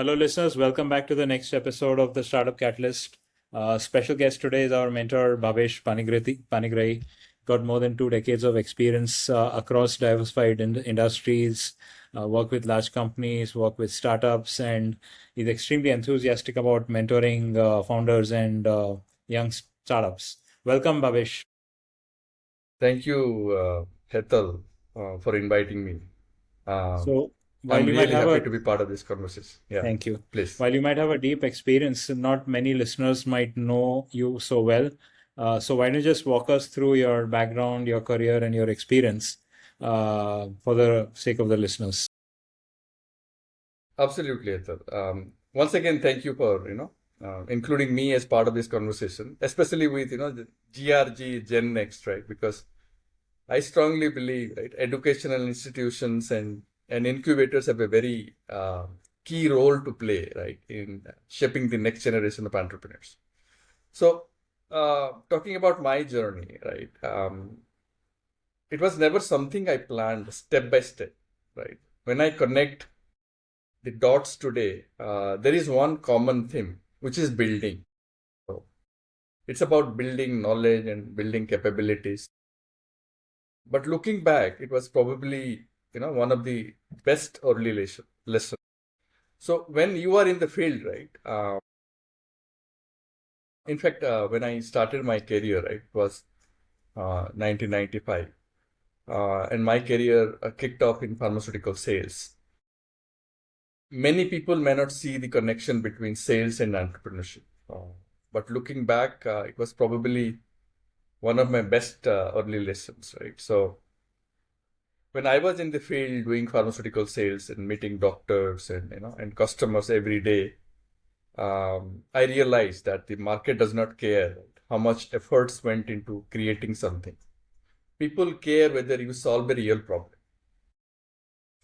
Hello, listeners. Welcome back to the next episode of the Startup Catalyst. Special guest today is our mentor, Bhabesh Panigrahi. Got more than 2 decades of experience across diversified industries, work with large companies, work with startups, and he's extremely enthusiastic about mentoring founders and young startups. Welcome, Bhabesh. Thank you, Hetal, for inviting me. Um, So, while I'm you might really have happy a to be part of this conversation. Yeah, Thank you. please. While you might have a deep experience, not many listeners might know you so well. So why don't you just walk us through your background, your career, and your experience for the sake of the listeners? Absolutely, Hetal. Once again, thank you for including me as part of this conversation, especially with the GRG Gen Next, right? Because I strongly believe right, educational institutions and incubators have a very key role to play, right, in shaping the next generation of entrepreneurs. So, talking about my journey, right? It was never something I planned step by step, right? When I connect the dots today, there is one common theme, which is building. So it's about building knowledge and building capabilities. But looking back, it was probably one of the best early lessons. So when you are in the field, right? In fact, when I started my career, right, it was 1995. And my career kicked off in pharmaceutical sales. Many people may not see the connection between sales and entrepreneurship. But looking back, it was probably one of my best early lessons, right? So when I was in the field doing pharmaceutical sales and meeting doctors and customers every day, I realized that the market does not care how much efforts went into creating something. People care whether you solve a real problem.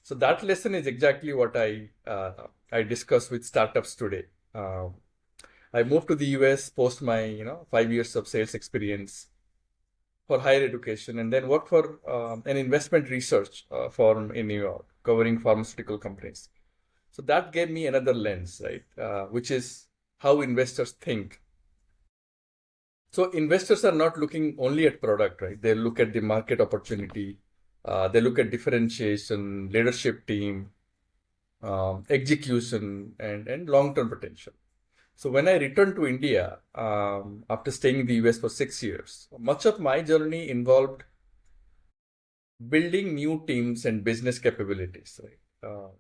So that lesson is exactly what I discuss with startups today. I moved to the US post my 5 years of sales experience for higher education, and then worked for an investment research firm in New York covering pharmaceutical companies. So that gave me another lens, right? Which is how investors think. So investors are not looking only at product, right? They look at the market opportunity. They look at differentiation, leadership team, execution, and long-term potential. So when I returned to India after staying in the US for 6 years, much of my journey involved building new teams and business capabilities, right,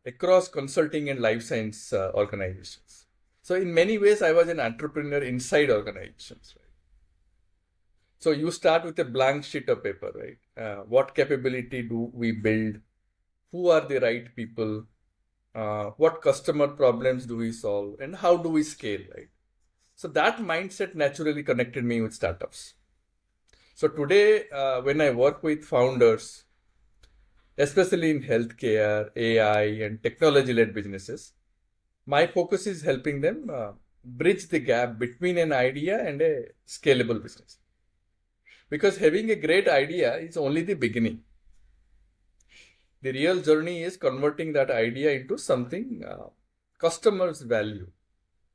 across consulting and life science organizations. So in many ways, I was an entrepreneur inside organizations, right? So you start with a blank sheet of paper, right? What capability do we build? Who are the right people? What customer problems do we solve? And how do we scale, right? So that mindset naturally connected me with startups. So today, when I work with founders, especially in healthcare, AI, and technology led businesses, my focus is helping them bridge the gap between an idea and a scalable business. Because having a great idea is only the beginning. The real journey is converting that idea into something customers value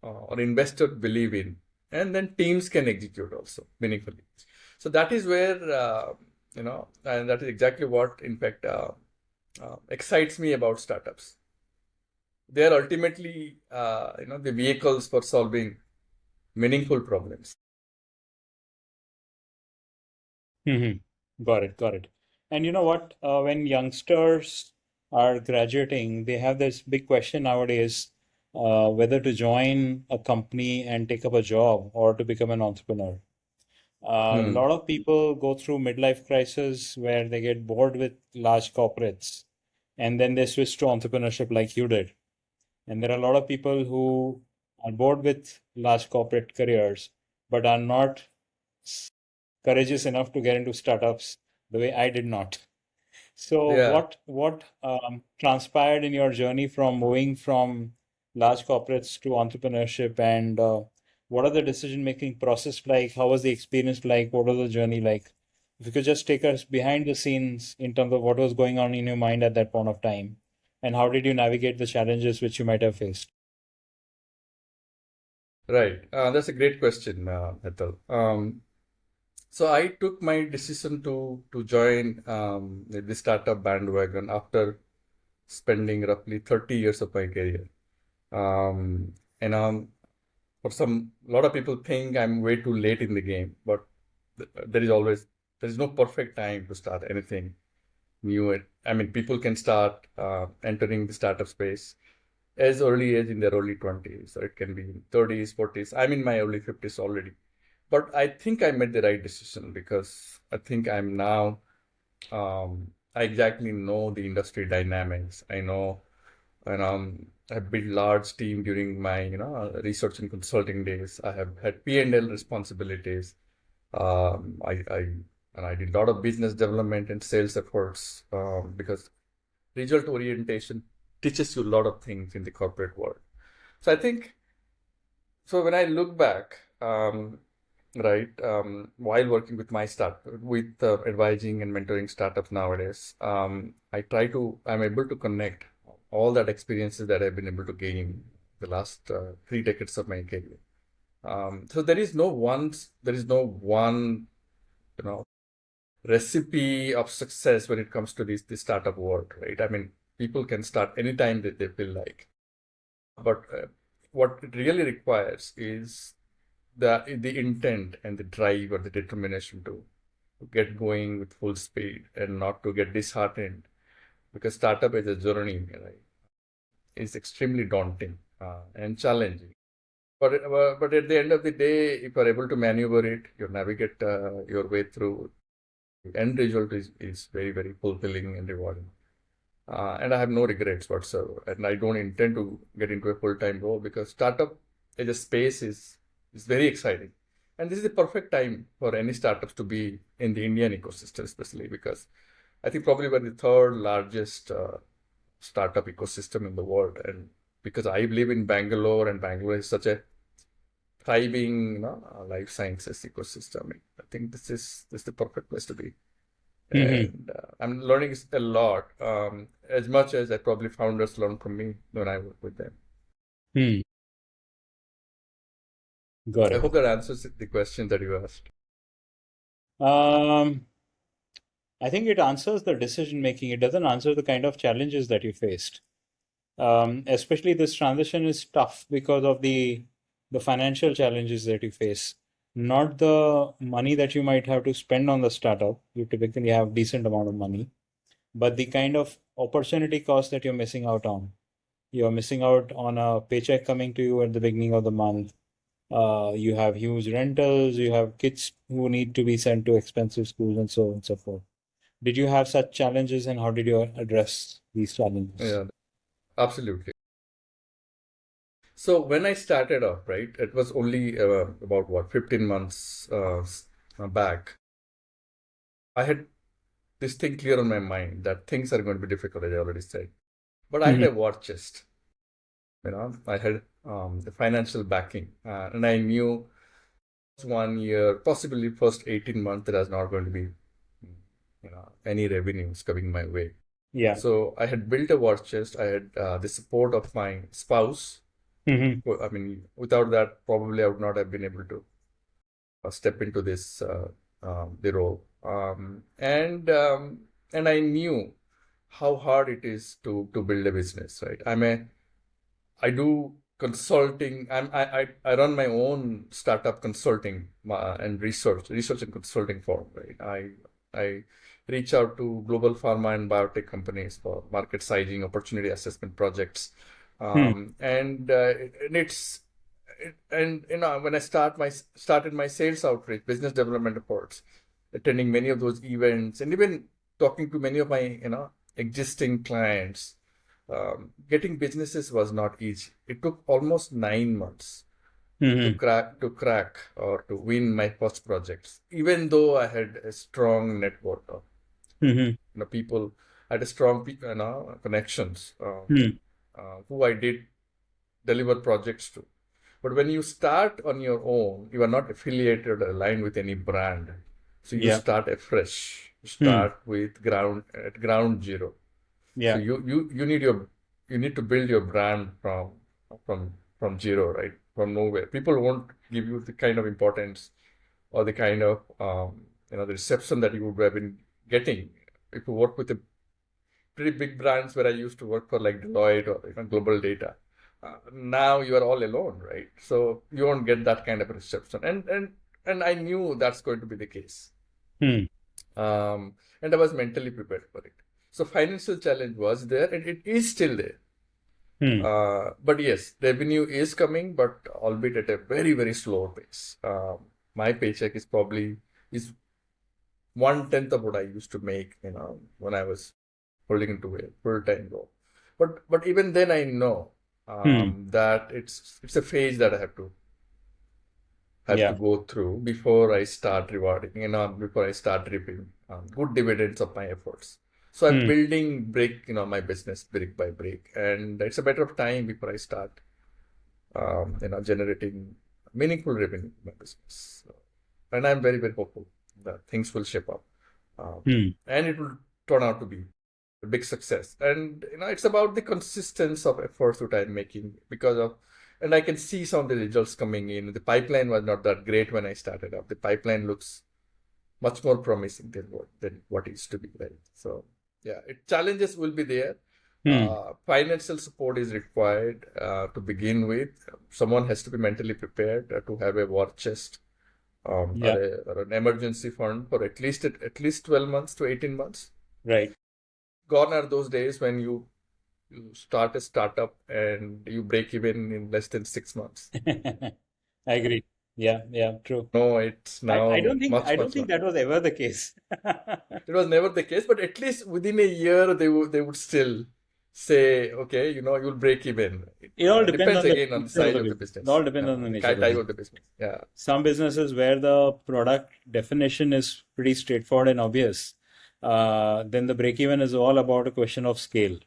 or investors believe in, and then teams can execute also meaningfully. So that is where, and that is exactly what, in fact, excites me about startups. They are ultimately, the vehicles for solving meaningful problems. Got it, got it. And you know what? When youngsters are graduating, they have this big question nowadays whether to join a company and take up a job or to become an entrepreneur. A Hmm. lot of people go through midlife crisis where they get bored with large corporates and then they switch to entrepreneurship like you did. And there are a lot of people who are bored with large corporate careers but are not courageous enough to get into startups the way I did not. So Yeah. what transpired in your journey from moving from large corporates to entrepreneurship, and what are the decision making process like? How was the experience like? What was the journey like? If you could just take us behind the scenes in terms of what was going on in your mind at that point of time, and how did you navigate the challenges which you might have faced? Right. That's a great question, Ethel. So I took my decision to join the startup bandwagon after spending roughly 30 years of my career. Um, and for a lot of people think I'm way too late in the game, but there is no perfect time to start anything new. I mean, people can start entering the startup space as early as in their early 20s, or it can be in 30s, 40s. I'm in my early 50s already. But I think I made the right decision because I think I'm now, I exactly know the industry dynamics. I know, and I built large team during my, research and consulting days. I have had P&L responsibilities. I and I did a lot of business development and sales efforts because result orientation teaches you a lot of things in the corporate world. So I think so when I look back, right, while working with my with advising and mentoring startups nowadays, I'm able to connect all that experiences that I've been able to gain the last 3 decades of my career. So there is no one, you know, recipe of success when it comes to this startup world, right? I mean, people can start anytime that they feel like, but what it really requires is the intent and the drive or the determination to get going with full speed and not to get disheartened because startup is a journey, right? It's extremely daunting and challenging. But at the end of the day, if you're able to maneuver it, you navigate your way through, the end result is very, very fulfilling and rewarding. And I have no regrets whatsoever. And I don't intend to get into a full-time role because startup as a space is very exciting. And this is the perfect time for any startups to be in the Indian ecosystem, especially because I think probably we're the third largest startup ecosystem in the world. And because I live in Bangalore and Bangalore is such a thriving, life sciences ecosystem, I think this is the perfect place to be. Hmm. And I'm learning a lot, as much as I probably founders learn from me when I work with them. Hmm. Got I it. hope that answers the question that you asked. Um, I think it answers the decision making. It doesn't answer the kind of challenges that you faced. Especially this transition is tough because of the financial challenges that you face. Not the money that you might have to spend on the startup. You typically have decent amount of money, but the kind of opportunity cost that you're missing out on. You're missing out on a paycheck coming to you at the beginning of the month. You have huge rentals. You have kids who need to be sent to expensive schools and so on and so forth. Did you have such challenges, and how did you address these challenges? Yeah, absolutely. So when I started off, right, it was only about what 15 months back. I had this thing clear on my mind that things are going to be difficult, as I already said. But I had Mhm. a war chest. I had the financial backing, and I knew 1 year, possibly first 18 months, there was not going to be, any revenues coming my way. Yeah. So I had built a war chest. I had the support of my spouse. Hmm. I mean, without that, probably I would not have been able to step into this the role. And I knew how hard it is to build a business, right? I do consulting. I run my own startup consulting and research and consulting firm. Right. I reach out to global pharma and biotech companies for market sizing, opportunity assessment projects, Hmm. and and when I started my sales outreach, business development efforts, attending many of those events, and even talking to many of my existing clients. Getting businesses was not easy. It took almost 9 months Hmm. to crack or to win my first projects, even though I had a strong network of Hmm. people, I had a strong connections Hmm. who I did deliver projects to. But when you start on your own, you are not affiliated or aligned with any brand. So you Yeah. start afresh. You Hmm. start with ground zero. So Yeah. you need to build your brand from from zero, right? from nowhere. People won't give you the kind of importance or the kind of the reception that you would have been getting if you work with the pretty big brands where I used to work for, like Deloitte or GlobalData. Now you are all alone, right? So you won't get that kind of reception, and I knew that's going to be the case, Hmm. and I was mentally prepared for it. So financial challenge was there, and it is still there. Hmm. But yes, revenue is coming, but albeit at a very, very slow pace. My paycheck is probably is 1/10 of what I used to make, when I was holding into a full-time role. But even then, I know Hmm. that it's a phase that I have to Yeah. go through before I start rewarding, before I start reaping good dividends of my efforts. So I'm Hmm. building my business brick by brick, and it's a matter of time before I start, generating meaningful revenue in my business. And I'm very, very hopeful that things will shape up, Hmm. and it will turn out to be a big success. And it's about the consistency of efforts that I'm making and I can see some of the results coming in. The pipeline was not that great when I started up. The pipeline looks much more promising than what it used to be, right? So yeah, challenges will be there. Hmm. Financial support is required to begin with. Someone has to be mentally prepared to have a war chest, Yeah. or an emergency fund for at least 12 months to 18 months. Right. Gone are those days when you start a startup and you break even in less than 6 months. I agree. Yeah. Yeah. True. No, it's I now don't think much, much that longer. was ever the case. It was never the case, but at least within a year they would still say, okay, you'll break even. It It all depends depends on the again on the nature of size the of the business. It all business, depends on the the nature of the type of business. the business. Yeah, Some businesses where the product definition is pretty straightforward and obvious, then the break even is all about a question of scale.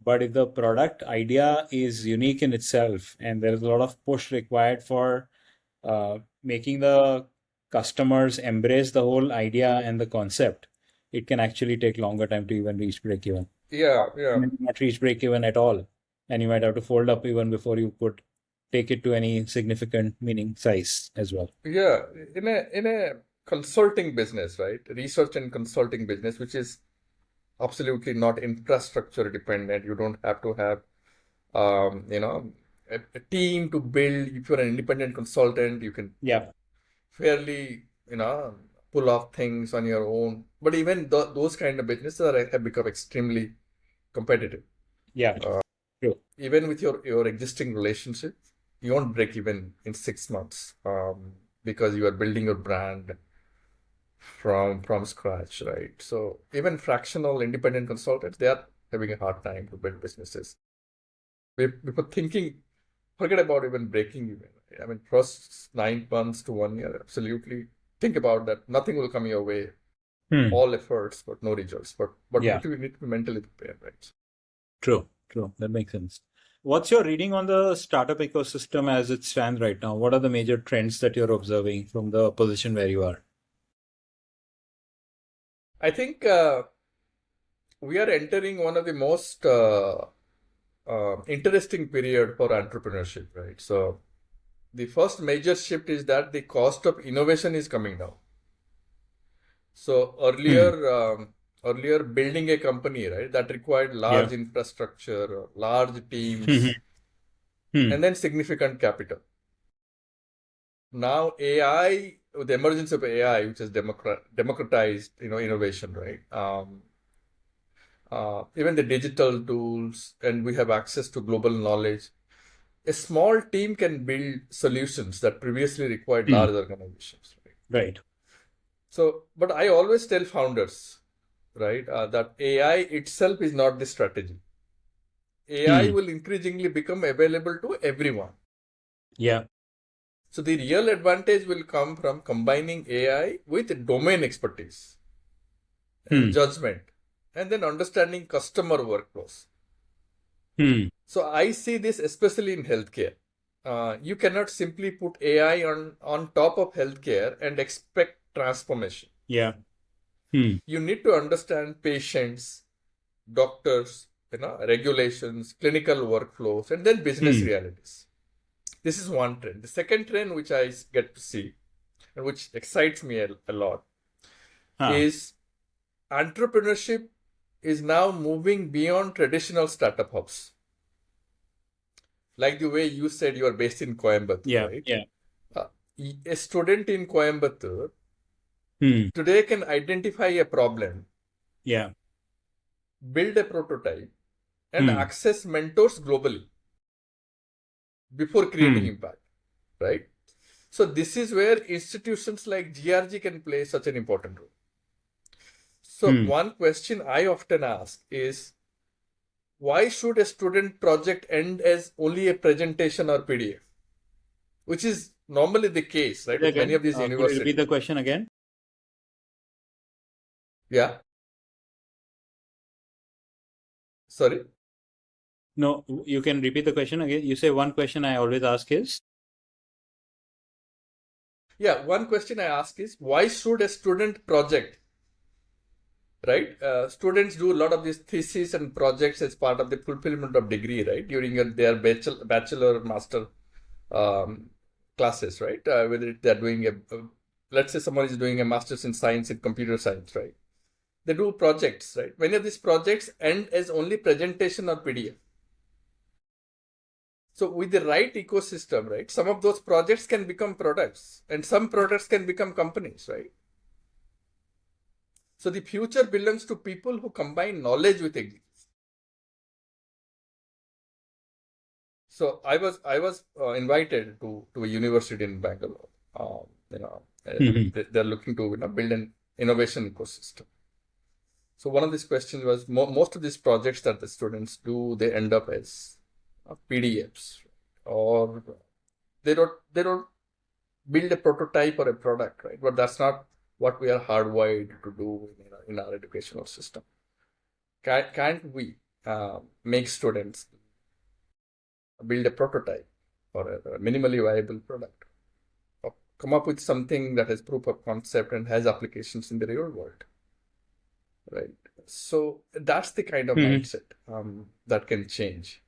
But if the product idea is unique in itself and there is a lot of push required for making the customers embrace the whole idea and the concept, it can actually take longer time to even reach break even. yeah, Or yeah, maybe not reach break even at all. And you might have to fold up even before you could take it to any significant meaning size as well. yeah. In a consulting business, right? Research and consulting business, which is absolutely not infrastructure dependent. You don't have to have a team to build. If you're an independent consultant, you can Yeah, fairly, pull off things on your own. But even those kind of businesses have become extremely competitive. yeah, true. Even with your existing relationship, you won't break even in 6 months, because you are building your brand from scratch, right? So even fractional independent consultants, they are having a hard time to build businesses. Before thinking, forget about even breaking even. I mean, first 9 months to 1 year, absolutely think about that. Nothing will come your way. Hmm. All efforts, but no results. But Yeah, you need to be mentally prepared, right? true, true. That makes sense. What's your reading on the startup ecosystem as it stands right now? What are the major trends that you're observing from the position where you are? I think we are entering one of the most interesting period for entrepreneurship, right? So the first major shift is that the cost of innovation is coming down. So Hmm. earlier building a company, right, that required Yeah. large infrastructure, large Hmm. teams, Hmm. and then significant capital. Now AI, with the emergence of AI, which has democratized, innovation, right? Even the digital tools, and we have access to global knowledge. A small team can build solutions that previously required Hmm. large organizations, right? Right. So, but I always tell founders, right, that AI itself is not the strategy. AI Hmm. will increasingly become available to everyone. Yeah. So the real advantage will come from combining AI with domain expertise and Hmm. judgment, and then understanding customer workflows. Hmm. So I see this especially in healthcare. You cannot simply put AI on top of healthcare and expect transformation. Yeah. Hmm. You need to understand patients, doctors, regulations, clinical workflows, and then business Hmm. realities. This is one trend. The second trend which I get to see and which excites me a lot is entrepreneurship is now moving beyond traditional startup hubs. Like the way you said you are based in Coimbatore, right? Yeah. A student in Coimbatore today can identify a problem, build a prototype, and access mentors globally before creating impact, right? So this is where institutions like GRG can play such an important role. So one question I often ask is, why should a student project end as only a presentation or PDF? Which is normally the case, right? With many of these Could you universities. repeat the question again? Yeah. Sorry? No, you can repeat the question again. You say one question I always ask is? Yeah, one question I ask is, why should a student project, right? Students do a lot of these theses and projects as part of the fulfillment of degree, right? During their bachelor, master classes, right? Whether they're doing let's say someone is doing a master's in science in computer science, right? They do projects, right? Many of these projects end as only presentation or PDF. So with the right ecosystem, right, some of those projects can become products and some products can become companies, right? So the future belongs to people who combine knowledge with execution. So I was invited to a university in Bangalore. They're looking to build an innovation ecosystem. So one of these questions was, most of these projects that the students do, they end up as PDFs, or they don't build a prototype or a product, right? But that's not what we are hardwired to do in our educational system. Can't we make students build a prototype or a minimally viable product, or come up with something that has proof of concept and has applications in the real world, right? So that's the kind of mindset that can change.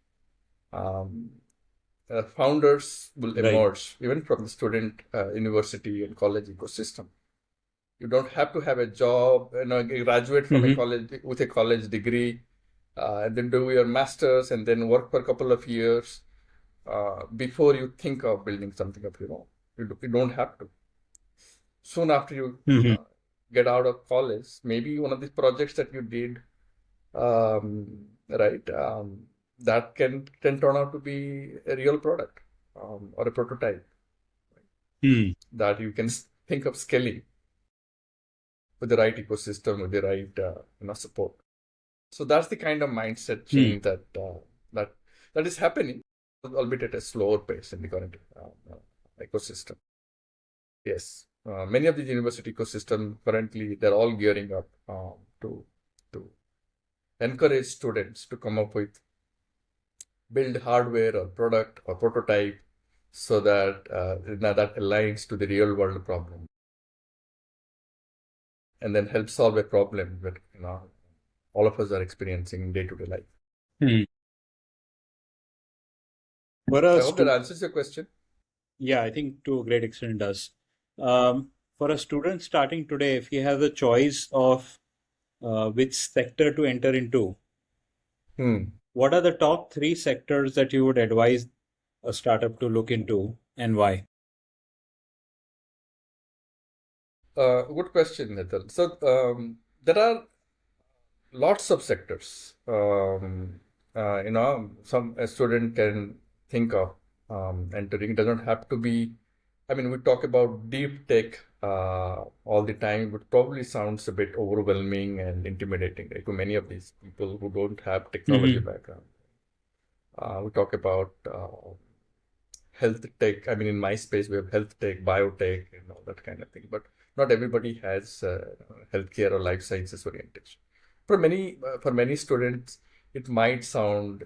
Founders will emerge even from the student, university and college ecosystem. You don't have to have a job, graduate from a college with a college degree, and then do your masters and then work for a couple of years before you think of building something of your own. You don't have to. Soon after you get out of college, maybe one of these projects that you did, right, that can turn out to be a real product or a prototype that you can think of scaling with the right ecosystem, with the right support. So that's the kind of mindset change that is happening, albeit at a slower pace in the current ecosystem. Yes, many of the university ecosystem currently, they're all gearing up to encourage students to come up with build hardware or product or prototype so that that aligns to the real world problem and then help solve a problem that all of us are experiencing in day-to-day life. I hope that answers your question. Yeah, I think to a great extent it does. For a student starting today, if he has a choice of which sector to enter into, what are the top 3 sectors that you would advise a startup to look into and why? Good question, Nitin. So there are lots of sectors. A student can think of entering. It doesn't have to be. I mean, we talk about deep tech all the time. It probably sounds a bit overwhelming and intimidating, right, to many of these people who don't have technology background. We talk about health tech. I mean, in my space, we have health tech, biotech, and all that kind of thing. But not everybody has healthcare or life sciences orientation. For many students, it might sound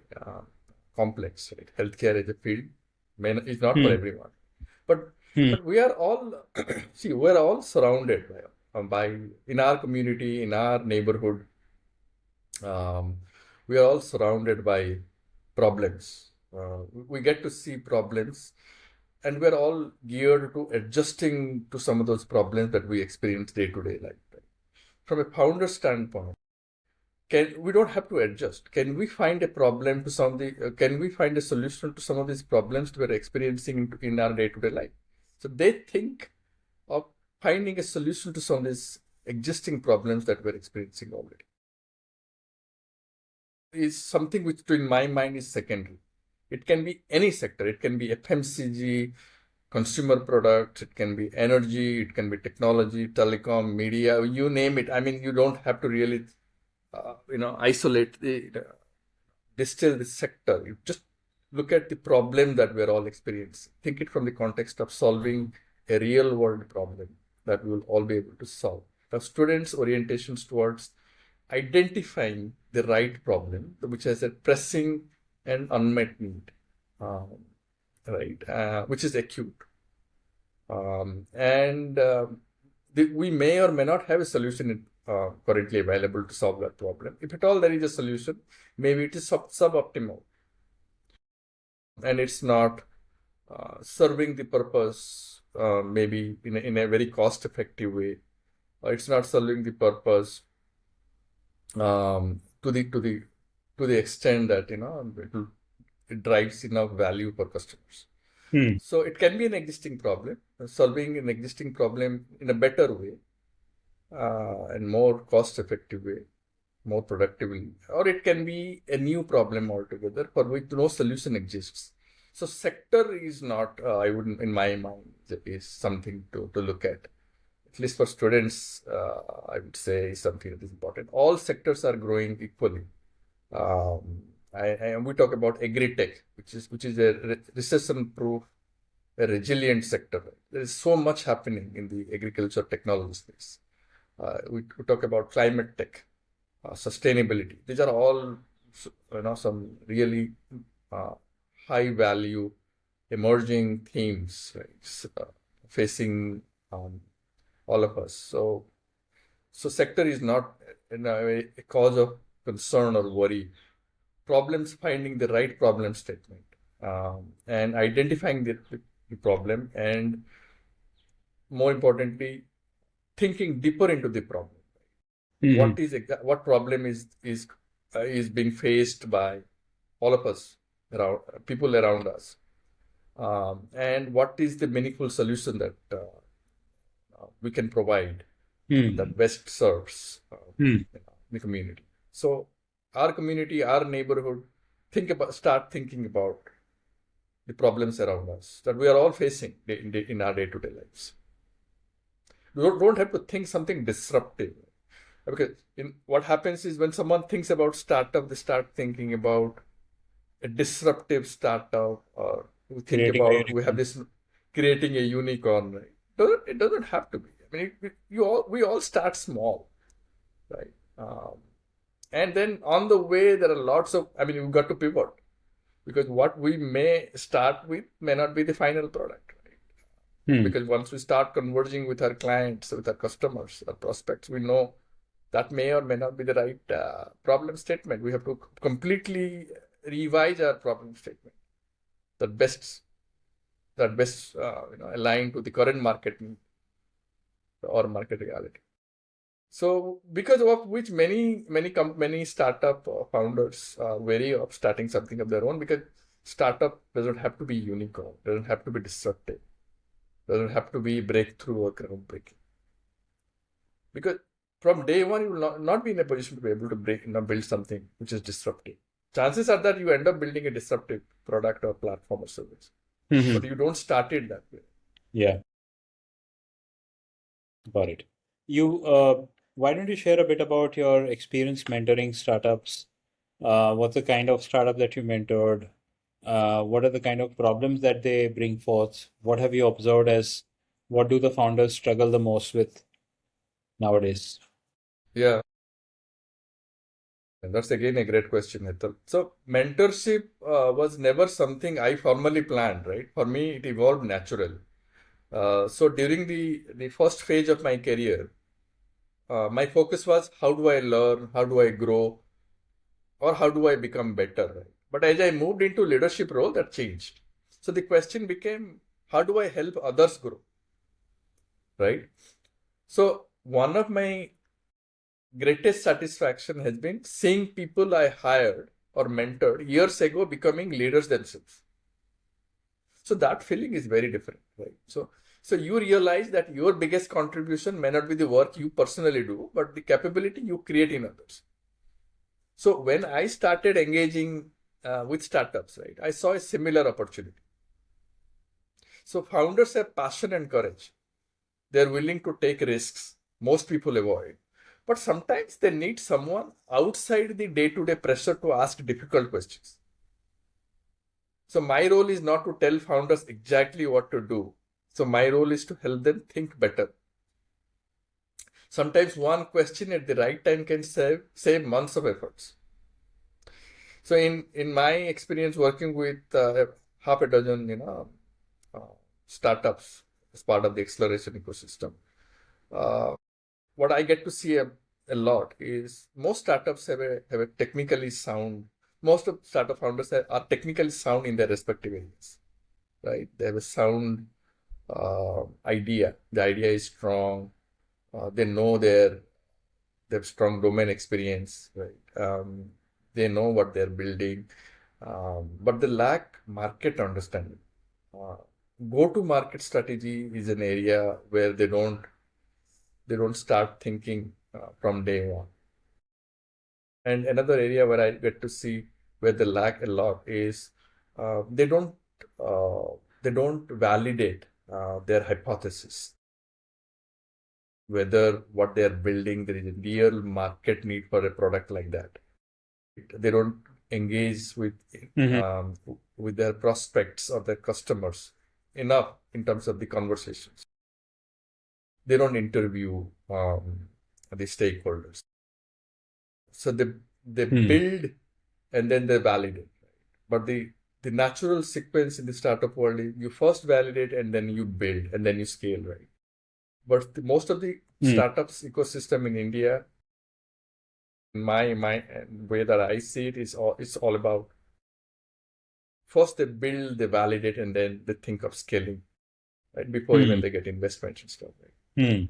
complex, right? Healthcare as a field is not for everyone. But we are all we're all surrounded by in our community, in our neighborhood. We are all surrounded by problems. We get to see problems and we're all geared to adjusting to some of those problems that we experience day to day life. Right? From a founder standpoint, we don't have to adjust. Can we find a problem to some of the? Can we find a solution to some of these problems we're experiencing in our day to day life? So they think of finding a solution to some of these existing problems that we're experiencing already. Is something which, in my mind, is secondary. It can be any sector. It can be FMCG, consumer products, it can be energy, it can be technology, telecom, media, you name it. I mean, you don't have to really, isolate distill the sector. You just look at the problem that we're all experiencing. Think it from the context of solving a real world problem that we will all be able to solve. Now, students' orientations towards identifying the right problem, which has a pressing and unmet need, which is acute. We may or may not have a solution currently available to solve that problem. If at all there is a solution, maybe it is suboptimal and it's not serving the purpose, maybe in a very cost-effective way, or it's not serving the purpose to the extent that it drives enough value for customers. So it can be an existing problem, solving an existing problem in a better way and more cost-effective way, more productively, or it can be a new problem altogether for which no solution exists. So sector is not, I wouldn't, in my mind, is something to look at least for students, I would say is something that is important. All sectors are growing equally. We talk about agri-tech, which is a recession-proof, a resilient sector. There is so much happening in the agriculture technology space. We talk about climate tech, sustainability. These are all, some really high-value, emerging themes, right, facing all of us. So sector is not a cause of concern or worry. Finding the right problem statement and identifying the problem, and more importantly, thinking deeper into the problem. What problem is being faced by all of us, people around us, and what is the meaningful solution that we can provide that best serves the community. So our community, our neighborhood, start thinking about the problems around us that we are all facing in our day-to-day lives. We don't have to think something disruptive, because what happens is when someone thinks about startup, they start thinking about a disruptive startup, or we think about we have this creating a unicorn. Right? It doesn't have to be. I mean, we all start small, right? And then on the way, there are lots of, you've got to pivot, because what we may start with may not be the final product. Right? Because once we start converging with our clients, with our customers, our prospects, we know that may or may not be the right problem statement. We have to completely revise our problem statement that best aligned to the current market need or market reality. So because of which many startup founders are wary of starting something of their own, because startup doesn't have to be unicorn, doesn't have to be disruptive, doesn't have to be breakthrough or groundbreaking. Because from day one, you will not be in a position to be able to build something which is disruptive. Chances are that you end up building a disruptive product or platform or service, but you don't start it that way. Yeah. Got it. Why don't you share a bit about your experience mentoring startups? What's the kind of startup that you mentored? What are the kind of problems that they bring forth? What have you observed as what do the founders struggle the most with nowadays? Yeah. And that's again a great question, Hetal. So mentorship was never something I formally planned, right? For me, it evolved naturally. So during the first phase of my career, my focus was how do I learn, how do I grow, or how do I become better, right? But as I moved into leadership role, that changed. So the question became, how do I help others grow, right? So one of my greatest satisfaction has been seeing people I hired or mentored years ago becoming leaders themselves. So that feeling is very different, right? So you realize that your biggest contribution may not be the work you personally do, but the capability you create in others. So when I started engaging with startups, right, I saw a similar opportunity. So founders have passion and courage. They're willing to take risks. Most people avoid. But sometimes they need someone outside the day-to-day pressure to ask difficult questions. So my role is not to tell founders exactly what to do. So my role is to help them think better. Sometimes one question at the right time can save months of efforts. So in my experience working with half a dozen uh, startups as part of the acceleration ecosystem, what I get to see a lot is most startups have a technically sound. Most of startup founders are technically sound in their respective areas, right? They have a sound idea. The idea is strong. They know they have strong domain experience, right? They know what they're building, but they lack market understanding. Uh, Go-to-market strategy is an area where they don't start thinking from day one. And another area where I get to see where they lack a lot is uh, they don't uh, they don't validate their hypothesis, whether what they are building there is a real market need for a product like that. They don't engage Hmm. with their prospects or their customers enough in terms of the conversations. They don't interview the stakeholders. So they Hmm. build and then they validate. But the natural sequence in the startup world is you first validate and then you build and then you scale, right? But most of the Hmm. startups ecosystem in India, my way that I see it is it's all about first they build, they validate, and then they think of scaling, right? Before even Hmm. they get investments and stuff, right? Hmm.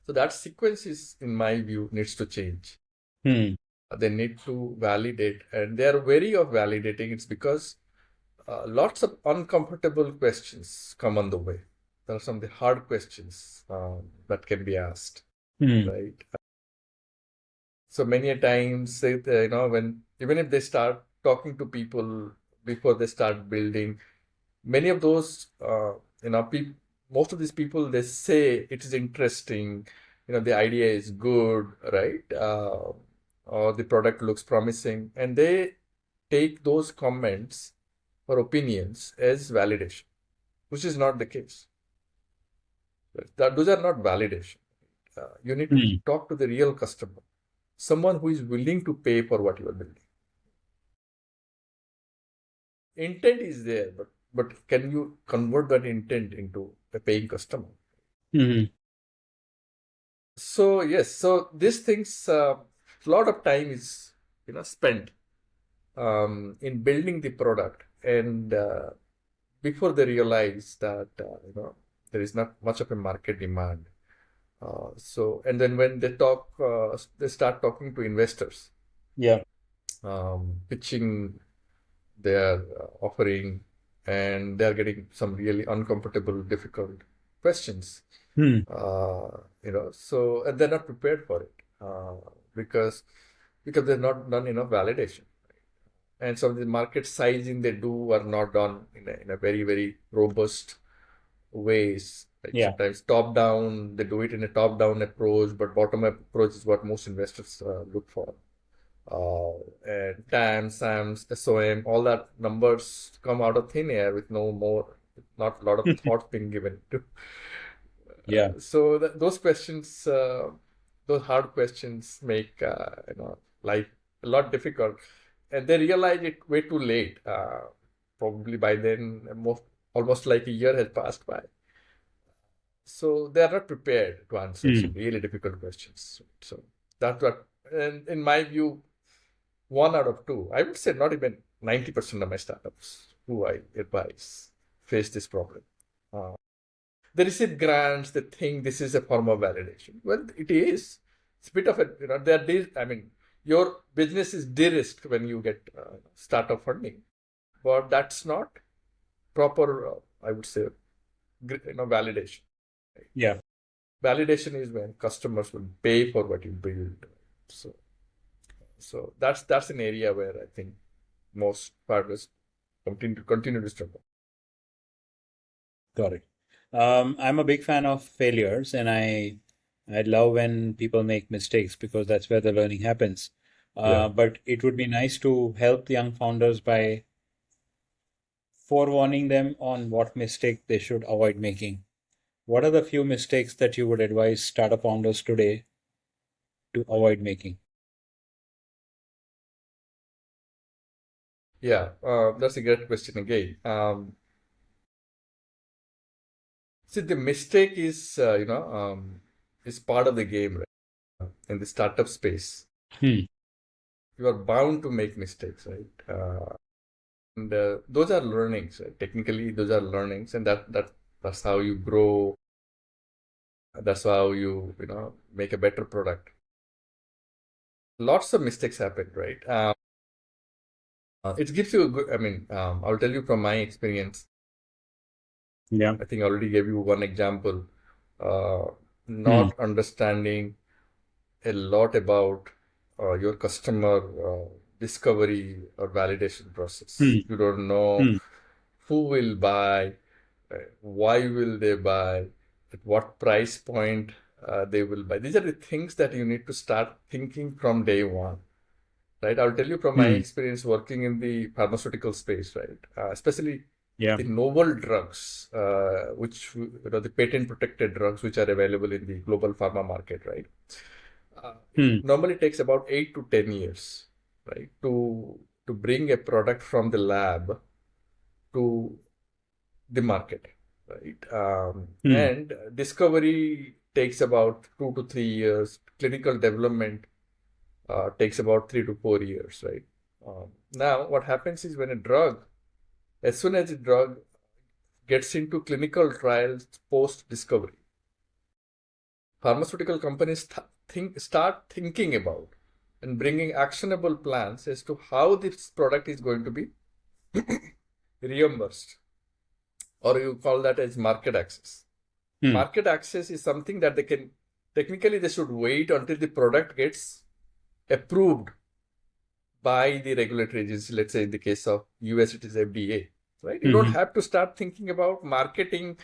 So that sequence is, in my view, needs to change. Hmm. They need to validate, and they are wary of validating. It's because lots of uncomfortable questions come on the way. There are some of the hard questions that can be asked, Hmm. right? So many a times, when even if they start talking to people before they start building, many of those, most of these people, they say it is interesting, the idea is good, right? Or the product looks promising, and they take those comments or opinions as validation, which is not the case. Those are not validation. You need to Hmm. talk to the real customer, someone who is willing to pay for what you are building. Intent is there, but can you convert that intent into a paying customer? Hmm. So yes, so these things, a lot of time is spent in building the product, and before they realize that there is not much of a market demand. And then when they start talking to investors, Yeah. pitching their offering, and they're getting some really uncomfortable, difficult questions. Hmm. So and they're not prepared for it because they've not done enough validation, and some of the market sizing they do are not done in a very very robust ways. Like Yeah. sometimes top down, they do it in a top down approach, but bottom up approach is what most investors look for. And TAM, SAMs, SOM, all that numbers come out of thin air with not a lot of thought being given to. Yeah. So those questions, those hard questions make life a lot difficult, and they realize it way too late. Probably by then, almost like a year has passed by. So they are not prepared to answer some Hmm. really difficult questions. So that's what, and in my view, one out of two, I would say not even 90% of my startups who I advise face this problem. They receive grants. They think this is a form of validation. Well, it is. It's a bit of a, I mean, your business is de-risked when you get startup funding, but that's not proper, I would say, validation. Yeah. Validation is when customers will pay for what you build. So that's an area where I think most partners continue to struggle. Got it. I'm a big fan of failures, and I love when people make mistakes because that's where the learning happens. Yeah. But it would be nice to help the young founders by forewarning them on what mistake they should avoid making. What are the few mistakes that you would advise startup founders today to avoid making? Yeah, that's a great question again. See, the mistake is part of the game, right? In the startup space, Hmm. you are bound to make mistakes, right? And those are learnings, right? Technically, those are learnings, and that's how you grow. That's how you make a better product. Lots of mistakes happen, right? It gives you a good. I mean, I'll tell you from my experience. Yeah. I think I already gave you one example. Hmm. Not understanding a lot about your customer discovery or validation process. Hmm. You don't know Hmm. who will buy, why will they buy, at what price point they will buy. These are the things that you need to start thinking from day one, right? I'll tell you from my Hmm. experience working in the pharmaceutical space, right? Especially Yeah. the novel drugs, which the patent protected drugs which are available in the global pharma market, right? It Hmm. normally takes about 8 to 10 years, right, to bring a product from the lab to the market, right? Hmm. And discovery takes about 2 to 3 years. Clinical development takes about 3 to 4 years, right? Now, what happens is as soon as a drug gets into clinical trials post discovery, pharmaceutical companies start thinking about and bringing actionable plans as to how this product is going to be reimbursed, or you call that as market access. Hmm. Market access is something that they should wait until the product gets approved by the regulatory agency. Let's say in the case of US, it is FDA, right? You don't Hmm. have to start thinking about marketing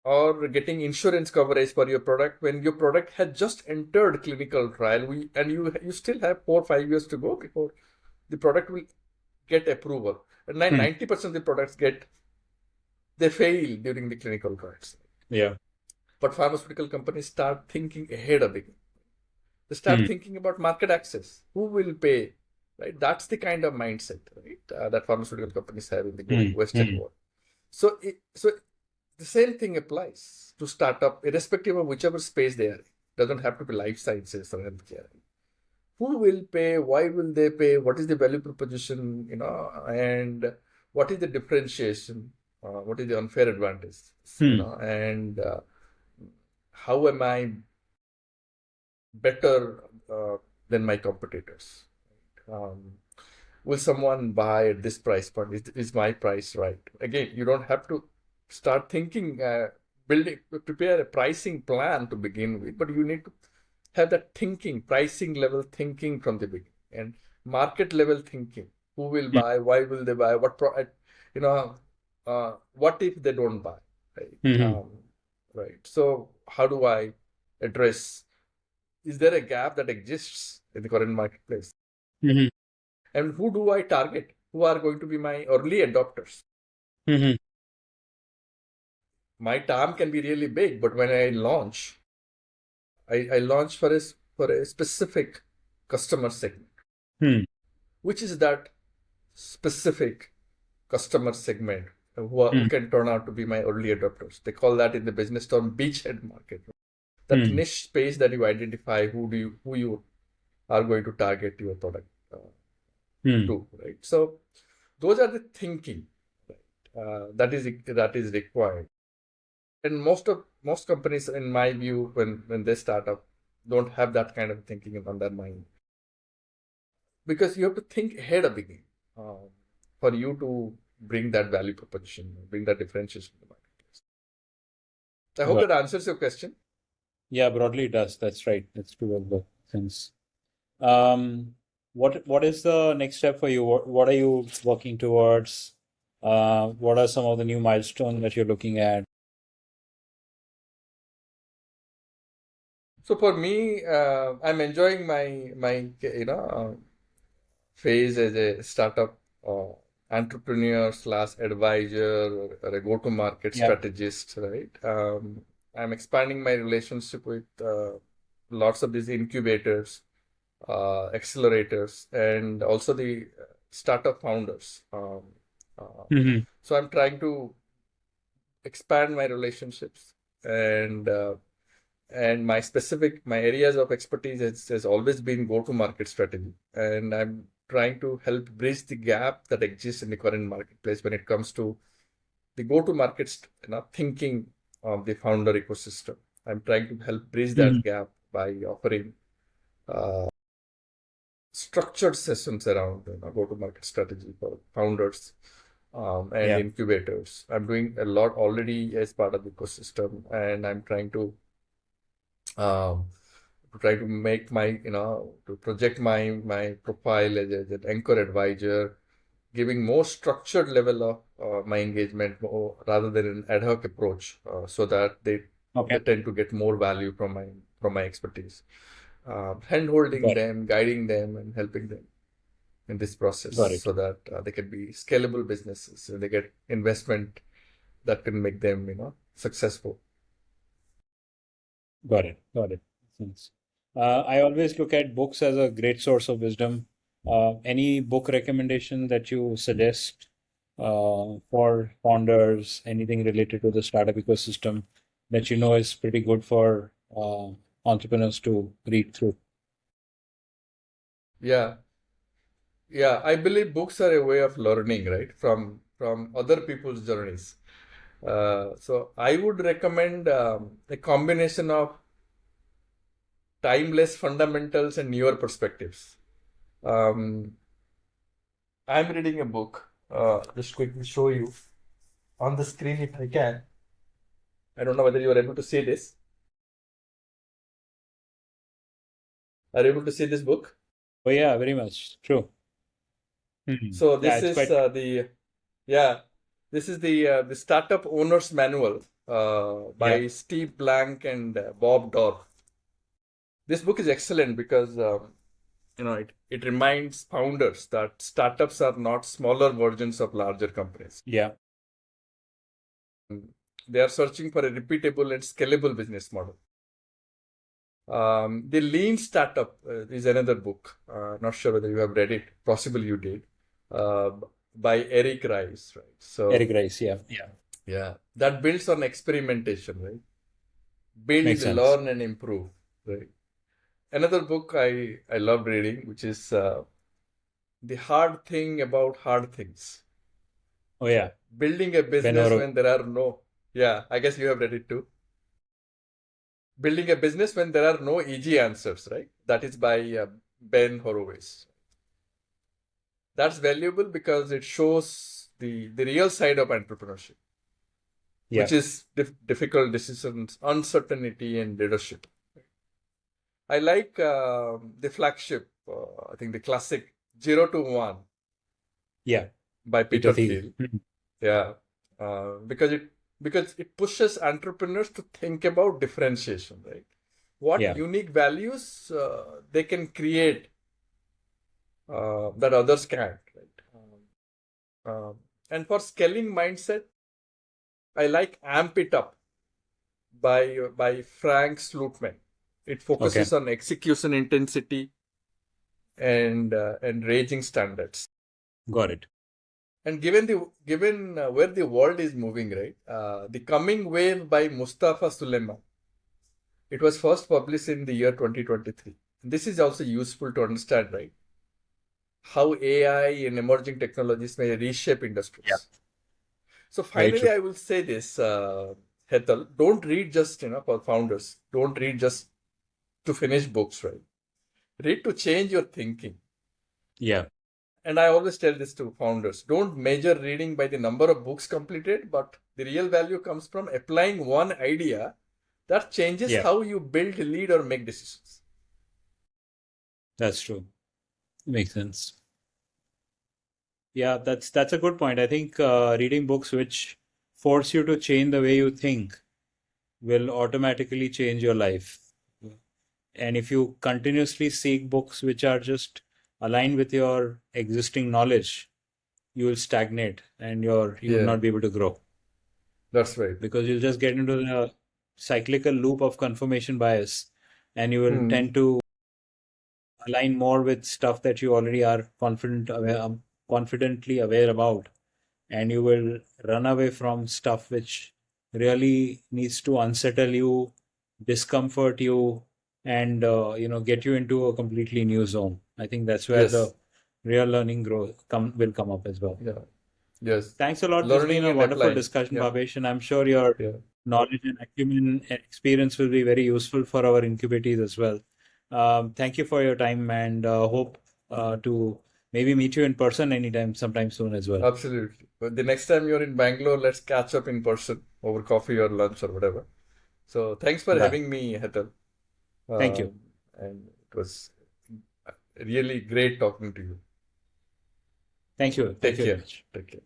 or getting insurance coverage for your product when your product has just entered clinical trial. And you still have 4 or 5 years to go before the product will get approval. And Hmm. 90% of the products they fail during the clinical trials. Yeah. But pharmaceutical companies start thinking ahead of it. They start Hmm. thinking about market access. Who will pay? Right? That's the kind of mindset, right, that pharmaceutical companies have in the Hmm. Western Hmm. world. So the same thing applies to startup, irrespective of whichever space they are in. Doesn't have to be life sciences or healthcare. Who will pay? Why will they pay? What is the value proposition? And what is the differentiation? What is the unfair advantage? Hmm. And how am I better than my competitors? Um, will someone buy at this price point? Is my price right? Again, you don't have to start thinking, prepare a pricing plan to begin with, but you need to have that thinking, pricing level thinking from the beginning, and market level thinking. Who will Hmm. buy? Why will they buy? You know, what if they don't buy? Right. Hmm. Right. So how do I address? Is there a gap that exists in the current marketplace? Hmm. And who do I target? Who are going to be my early adopters? Hmm. My TAM can be really big, but when I launch, I launch for a specific customer segment. Hmm. Which is that specific customer segment who Hmm. can turn out to be my early adopters? They call that in the business term beachhead market. That Hmm. niche space that you identify who you are going to target your product Hmm. to, right? So those are the thinking, right? That is required. And most companies, in my view, when they start up, don't have that kind of thinking on their mind, because you have to think ahead of the game for you to bring that value proposition, bring that differentiation in the marketplace. I hope Got that answers your question. Yeah, broadly it does. That's right. That's true of the sense. What is the next step for you? What are you working towards? What are some of the new milestones that you're looking at? So for me, I'm enjoying my phase as a startup entrepreneur slash advisor or a go-to-market Yeah. strategist, right? I'm expanding my relationship with lots of these incubators, accelerators, and also the startup founders. Hmm. So I'm trying to expand my relationships, and my areas of expertise has always been go-to-market strategy, and I'm trying to help bridge the gap that exists in the current marketplace when it comes to the go-to-market thinking of the founder ecosystem. I'm trying to help bridge Hmm. that gap by offering structured sessions around go-to-market strategy for founders and Yeah. incubators. I'm doing a lot already as part of the ecosystem, and I'm um, try to make to project my profile as an anchor advisor, giving more structured level of my engagement rather than an ad hoc approach, so that they Okay. tend to get more value from my expertise, hand holding Got it. them, guiding them, and helping them in this process Got it. so that they can be scalable businesses and they get investment that can make them successful. Got it. Got it. Thanks. I always look at books as a great source of wisdom. Any book recommendation that you suggest for founders, anything related to the startup ecosystem that you know is pretty good for entrepreneurs to read through? Yeah. Yeah, I believe books are a way of learning, right, from other people's journeys. So I would recommend a combination of timeless fundamentals and newer perspectives. Um, I'm reading a book. Just quickly show you on the screen if I can. I don't know whether you are able to see this. Are you able to see this book? Oh yeah, very much true. Mhm. So Yeah, this it's is quite. yeah, this is the Startup Owner's Manual Yeah. by Steve Blank and Bob Dorr. This book is excellent because it reminds founders that startups are not smaller versions of larger companies. Yeah. They are searching for a repeatable and scalable business model. The Lean Startup is another book. Not sure whether you have read it. Possibly you did. Uh, by Eric Rice, right? Eric So Rice. Yeah. Yeah. yeah, that builds on experimentation, right? Build, Makes sense. learn, and improve, right? Another book I love reading, which is The Hard Thing About Hard Things. Oh yeah. Building a Ben business Horowitz. when there are no, yeah, I guess you have read it too. Building a business when there are no easy answers, right? That is by Ben Horowitz. That's valuable because it shows the real side of entrepreneurship, Yeah. which is difficult decisions, uncertainty, and leadership. I like the flagship, I think the classic 0 to 1 Yeah. by Peter Peter Thiel. Thiel. Yeah, because it pushes entrepreneurs to think about differentiation, right? What Yeah. unique values they can create that others can't, right? And for scaling mindset, I like Amp It Up by Frank Slootman. It Okay. focuses on execution intensity and raging standards. Got it. And given where the world is moving, right? The Coming Wave by Mustafa Suleyman. It was first published in the year 2023. This is also useful to understand, right? How AI and emerging technologies may reshape Yeah. industries. So Very finally, true. I will say this, Hetal, don't read just, for founders, don't read just to finish books, right? Read to change your thinking. Yeah. And I always tell this to founders, don't measure reading by the number of books completed, but the real value comes from applying one idea that changes Yeah. how you build, lead, or make decisions. That's true. Makes sense. Yeah, that's a good point. I think reading books which force you to change the way you think will automatically change your life. And if you continuously seek books which are just aligned with your existing knowledge, you will stagnate and you will Yeah, not be able to grow that's right. because you'll just get into the cyclical loop of confirmation bias and you will Hmm. tend to align more with stuff that you already are confidently aware about, and you will run away from stuff which really needs to unsettle you, discomfort you, and get you into a completely new zone. I think that's where Yes. the real learning growth will come up as well. Yeah. Yes. Thanks a lot. This has been Learning a and wonderful applying. discussion, Yeah. Bhavesh, and I'm sure your Yeah. knowledge and acumen and experience will be very useful for our incubators as well. Thank you for your time, and hope to maybe meet you in person anytime, sometime soon as well. Absolutely. But the next time you're in Bangalore, let's catch up in person over coffee or lunch or whatever. So thanks for Done. having me, Hetal. Thank you. And it was really great talking to you. Thank you. Thank Take you very care. much. Take care.